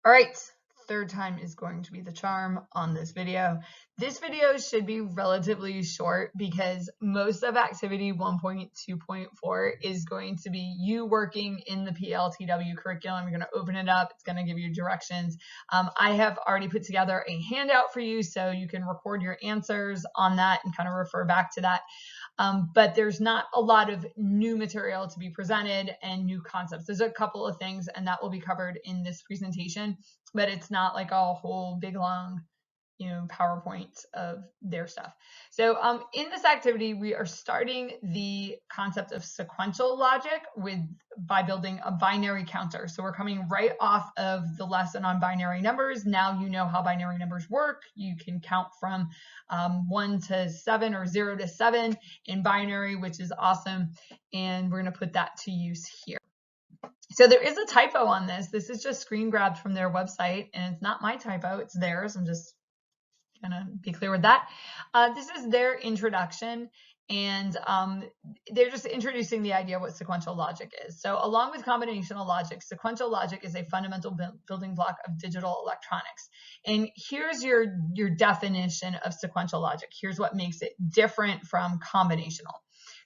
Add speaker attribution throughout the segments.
Speaker 1: All right, third time is going to be the charm on this video. This video should be relatively short because most of activity 1.2.4 is going to be you working in the PLTW curriculum. You're going to open it up. It's going to give you directions. I have already put together a handout for you so you can record your answers on that and kind of refer back to that. But there's not a lot of new material to be presented and new concepts. There's a couple of things, and that will be covered in this presentation, but it's not like a whole big long, PowerPoint of their stuff. So in this activity, we are starting the concept of sequential logic by building a binary counter. So we're coming right off of the lesson on binary numbers. Now you know how binary numbers work. You can count from 1 to 7 or 0 to 7 in binary, which is awesome. And we're going to put that to use here. So there is a typo on this. This is just screen grabbed from their website, and it's not my typo, it's theirs. I'm just gonna be clear with that. This is their introduction, and they're just introducing the idea of what sequential logic is. So along with combinational logic, sequential logic is a fundamental building block of digital electronics. And here's your definition of sequential logic. Here's what makes it different from combinational.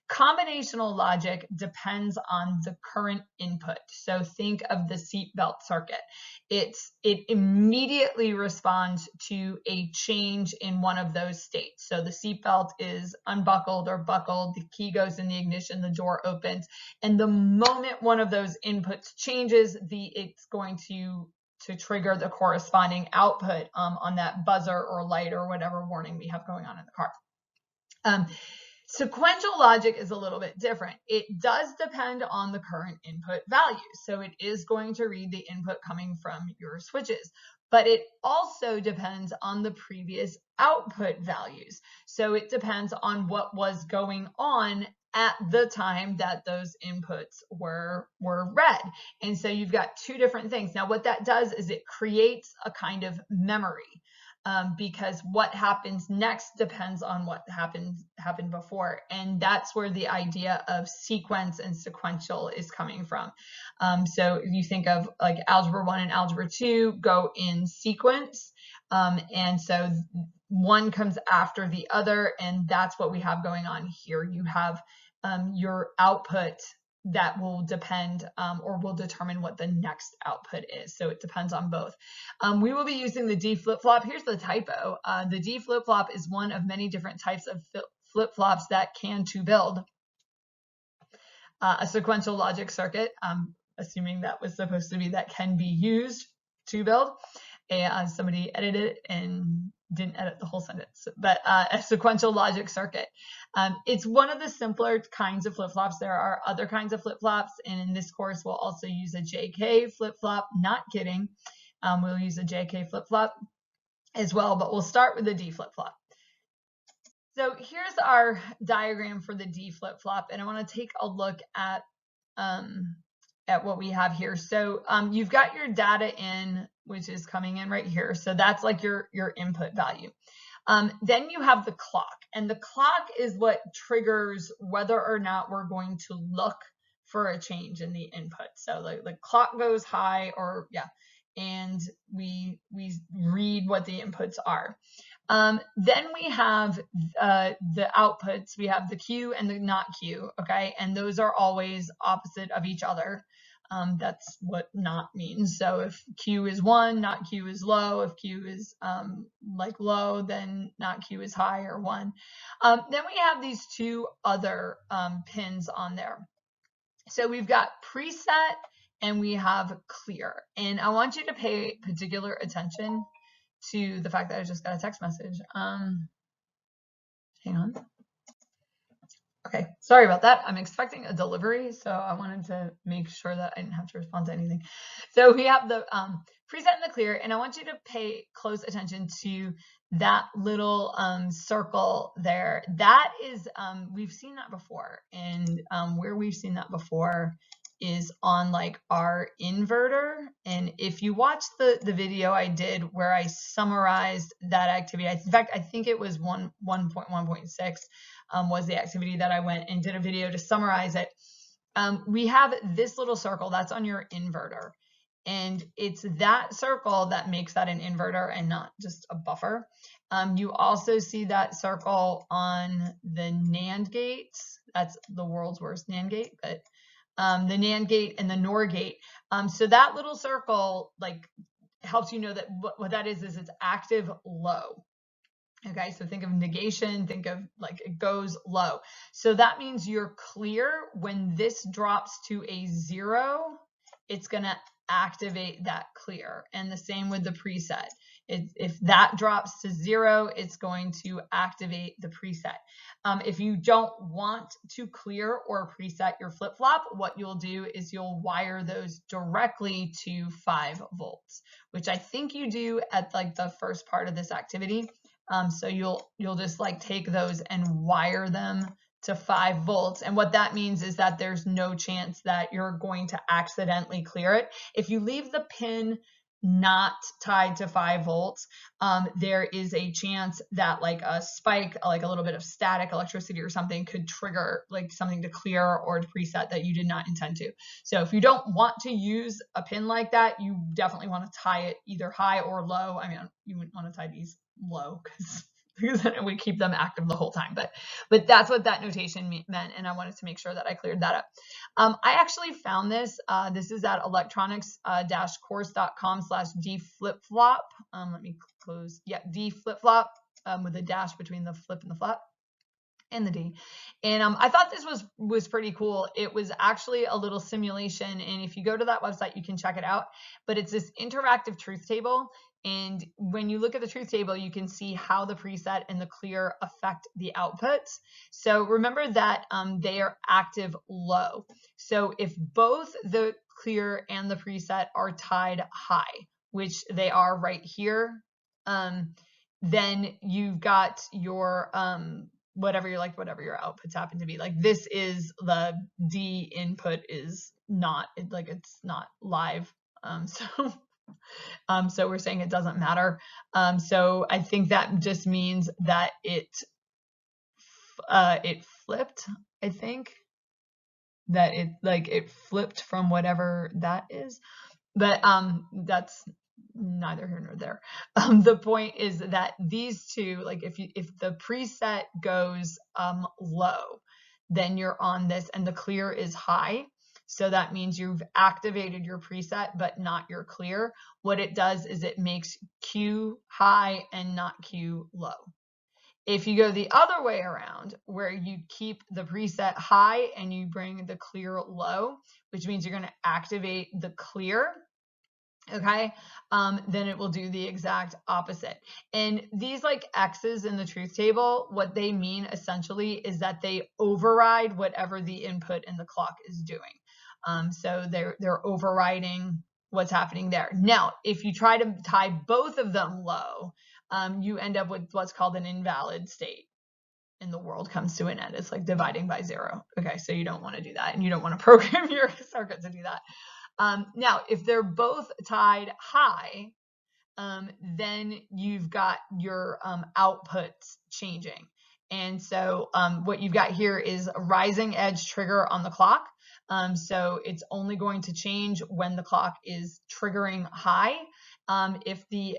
Speaker 1: Combinational logic depends on the current input. So think of the seatbelt circuit. It immediately responds to a change in one of those states. So the seatbelt is unbuckled or buckled, the key goes in the ignition, the door opens, and the moment one of those inputs changes, it's going to trigger the corresponding output on that buzzer or light or whatever warning we have going on in the car. Sequential logic is a little bit different. It does depend on the current input value. So it is going to read the input coming from your switches, but it also depends on the previous output values. So it depends on what was going on at the time that those inputs were read. And so you've got two different things. Now, what that does is it creates a kind of memory. Because what happens next depends on what happened before. And that's where the idea of sequence and sequential is coming from. So you think of like algebra 1 and algebra 2 go in sequence. And so one comes after the other, and that's what we have going on here. You have your output that will depend or will determine what the next output is. So it depends on both. We will be using the D flip-flop. Here's the typo. The D flip-flop is one of many different types of flip-flops that can to build a sequential logic circuit. Assuming that was supposed to be that can be used to build. Somebody edited it and didn't edit the whole sentence, but a sequential logic circuit. It's one of the simpler kinds of flip-flops. There are other kinds of flip-flops, and in this course, we'll also use a JK flip-flop. Not kidding. We'll use a JK flip-flop as well, but we'll start with the D flip-flop. So here's our diagram for the D flip-flop, and I want to take a look at what we have here. So you've got your data in, which is coming in right here. So that's like your input value. Then you have the clock, and the clock is what triggers whether or not we're going to look for a change in the input. So the clock goes high, and we read what the inputs are. Then we have the outputs. We have the Q and the not Q, okay? And those are always opposite of each other. That's what not means. So if Q is 1, not Q is low. If Q is like low, then not Q is high or 1. Then we have these two other pins on there. So we've got preset and we have clear. And I want you to pay particular attention to the fact that I just got a text message. Hang on. Okay, sorry about that. I'm expecting a delivery, so I wanted to make sure that I didn't have to respond to anything. So we have the preset and the clear, and I want you to pay close attention to that little circle there. That is, we've seen that before, and where we've seen that before is on like our inverter. And if you watch the video I did where I summarized that activity, in fact, I think it was 1.1.6 was the activity that I went and did a video to summarize it. We have this little circle that's on your inverter. And it's that circle that makes that an inverter and not just a buffer. You also see that circle on the NAND gates. That's the world's worst NAND gate, but the NAND gate and the NOR gate. So that little circle like helps you know that what that is it's active low. Okay, so think of negation, think of like it goes low. So that means you're clear. When this drops to a 0, it's going to activate that clear. And the same with the preset. If that drops to 0, it's going to activate the preset. If you don't want to clear or preset your flip-flop, what you'll do is you'll wire those directly to 5 volts, which I think you do at like the first part of this activity. So you'll just like take those and wire them to 5 volts. And what that means is that there's no chance that you're going to accidentally clear it. If you leave the pin not tied to 5 volts, there is a chance that like a spike, like a little bit of static electricity or something could trigger like something to clear or to preset that you did not intend to. So if you don't want to use a pin like that, you definitely want to tie it either high or low. I mean, you wouldn't want to tie these low because then we keep them active the whole time. But that's what that notation meant, and I wanted to make sure that I cleared that up. I actually found this. This is at electronics-course.com/dflipflop. Let me close. Yeah, dflipflop with a dash between the flip and the flop. And the D. And I thought this was pretty cool. It was actually a little simulation, and if you go to that website, you can check it out. But it's this interactive truth table, and when you look at the truth table, you can see how the preset and the clear affect the outputs. So remember that they are active low. So if both the clear and the preset are tied high, which they are right here, then you've got your whatever your outputs happen to be. Like this is the D input is not it's not live. So we're saying it doesn't matter. So I think that just means that it flipped. I think that it flipped from whatever that is, but that's neither here nor there. The point is that these two, like if the preset goes low, then you're on this and the clear is high. So that means you've activated your preset, but not your clear. What it does is it makes Q high and not Q low. If you go the other way around, where you keep the preset high and you bring the clear low, which means you're going to activate the clear, okay, then it will do the exact opposite. And these like X's in the truth table, what they mean essentially is that they override whatever the input in the clock is doing. So they're overriding what's happening there. Now, if you try to tie both of them low, you end up with what's called an invalid state. And the world comes to an end. It's like dividing by 0. Okay, so you don't want to do that, and you don't want to program your circuit to do that. Now, if they're both tied high, then you've got your outputs changing. And so what you've got here is a rising edge trigger on the clock. So it's only going to change when the clock is triggering high. If the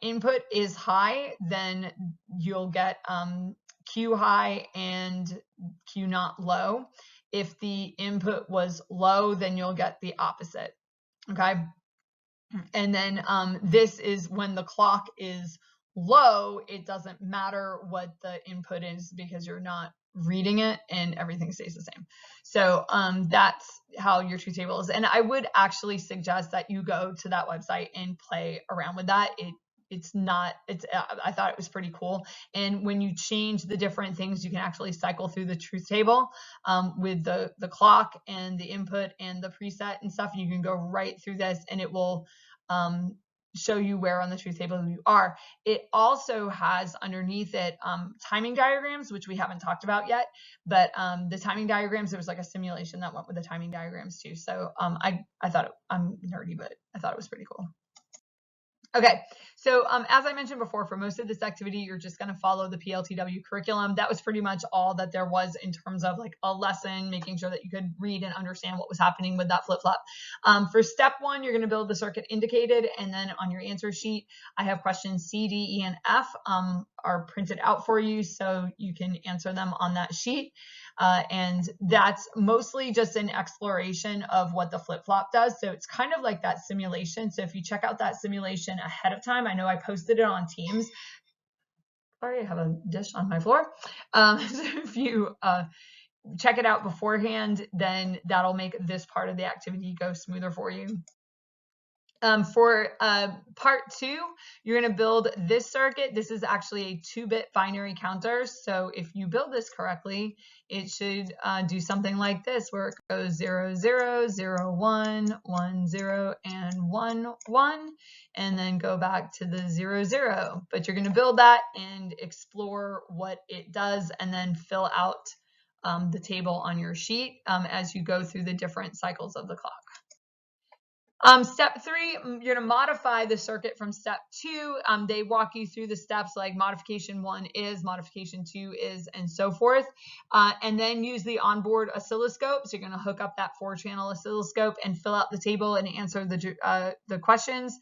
Speaker 1: input is high, then you'll get Q high and Q not low. If the input was low, then you'll get the opposite. Okay. And then this is when the clock is low, it doesn't matter what the input is because you're not reading it and everything stays the same. So that's how your truth table is. And I would actually suggest that you go to that website and play around with that. I thought it was pretty cool. And when you change the different things, you can actually cycle through the truth table with the clock and the input and the preset and stuff. You can go right through this and it will show you where on the truth table you are. It also has underneath it timing diagrams, which we haven't talked about yet, but the timing diagrams, there was like a simulation that went with the timing diagrams too. So I thought I'm nerdy, but I thought it was pretty cool. Okay, So as I mentioned before, for most of this activity, you're just going to follow the PLTW curriculum. That was pretty much all that there was in terms of like a lesson, making sure that you could read and understand what was happening with that flip-flop. For step 1, you're going to build the circuit indicated, and then on your answer sheet, I have questions C, D, E, and F are printed out for you so you can answer them on that sheet. And that's mostly just an exploration of what the flip-flop does. So it's kind of like that simulation. So if you check out that simulation ahead of time, I know I posted it on Teams. Sorry, I have a dish on my floor. So if you check it out beforehand, then that'll make this part of the activity go smoother for you. For part 2, you're going to build this circuit. This is actually a 2-bit binary counter. So if you build this correctly, it should do something like this, where it goes 0, 0, 0, 1, 1, 0, and 1, 1, and then go back to the 0, 0. But you're going to build that and explore what it does, and then fill out the table on your sheet as you go through the different cycles of the clock. Step 3, you're going to modify the circuit from step 2. They walk you through the steps like modification 1 is, modification 2 is, and so forth. And then use the onboard oscilloscope. So you're going to hook up that 4-channel oscilloscope and fill out the table and answer the questions.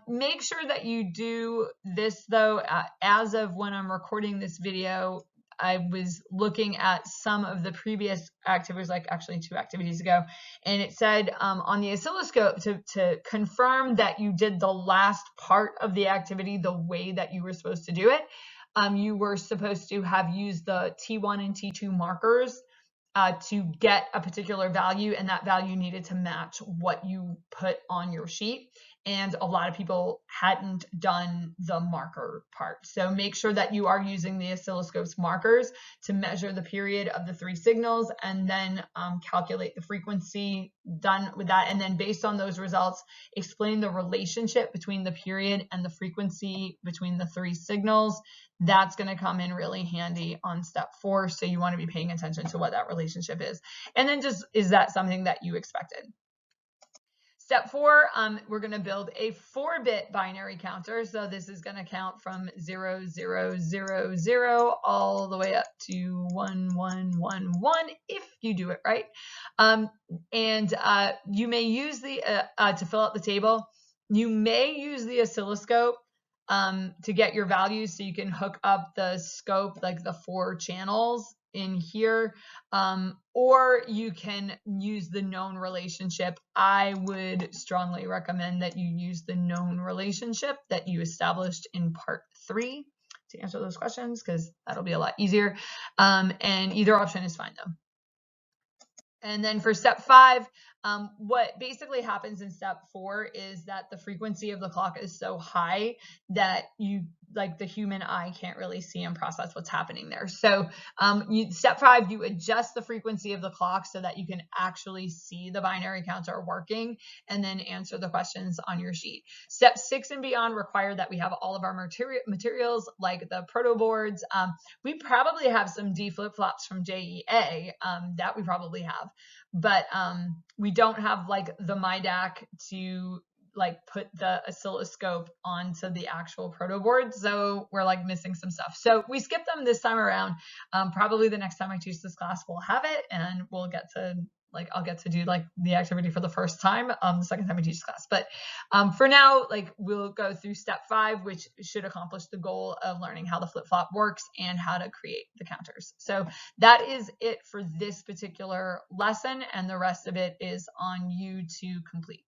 Speaker 1: Make sure that you do this though, as of when I'm recording this video. I was looking at some of the previous activities, like actually 2 activities ago, and it said on the oscilloscope to confirm that you did the last part of the activity the way that you were supposed to do it. You were supposed to have used the T1 and T2 markers to get a particular value, and that value needed to match what you put on your sheet. And a lot of people hadn't done the marker part. So make sure that you are using the oscilloscope's markers to measure the period of the 3 signals, and then calculate the frequency done with that. And then based on those results, explain the relationship between the period and the frequency between the 3 signals. That's going to come in really handy on step 4. So you want to be paying attention to what that relationship is. And then just, is that something that you expected? Step 4, we're going to build a 4-bit binary counter. So this is going to count from 0, 0, 0, 0 all the way up to 1, 1, 1, 1 if you do it right. You may use the to fill out the table. You may use the oscilloscope to get your values, so you can hook up the scope, like the 4 channels in here, or you can use the known relationship. I would strongly recommend that you use the known relationship that you established in part 3 to answer those questions, because that'll be a lot easier. And either option is fine though. And then for step 5, what basically happens in step 4 is that the frequency of the clock is so high that the human eye can't really see and process what's happening there. So step 5, you adjust the frequency of the clock so that you can actually see the binary counter working, and then answer the questions on your sheet. Step 6 and beyond require that we have all of our materials, like the proto boards. We probably have some D flip-flops from JEA that we probably have, but we don't have like the MIDAC to like put the oscilloscope onto the actual proto board, so we're like missing some stuff. So we skipped them this time around. Probably the next time I teach this class, we'll have it, and we'll get to I'll get to do like the activity for the first time the second time I teach class. But for now, we'll go through step 5, which should accomplish the goal of learning how the flip-flop works and how to create the counters. So that is it for this particular lesson, and the rest of it is on you to complete.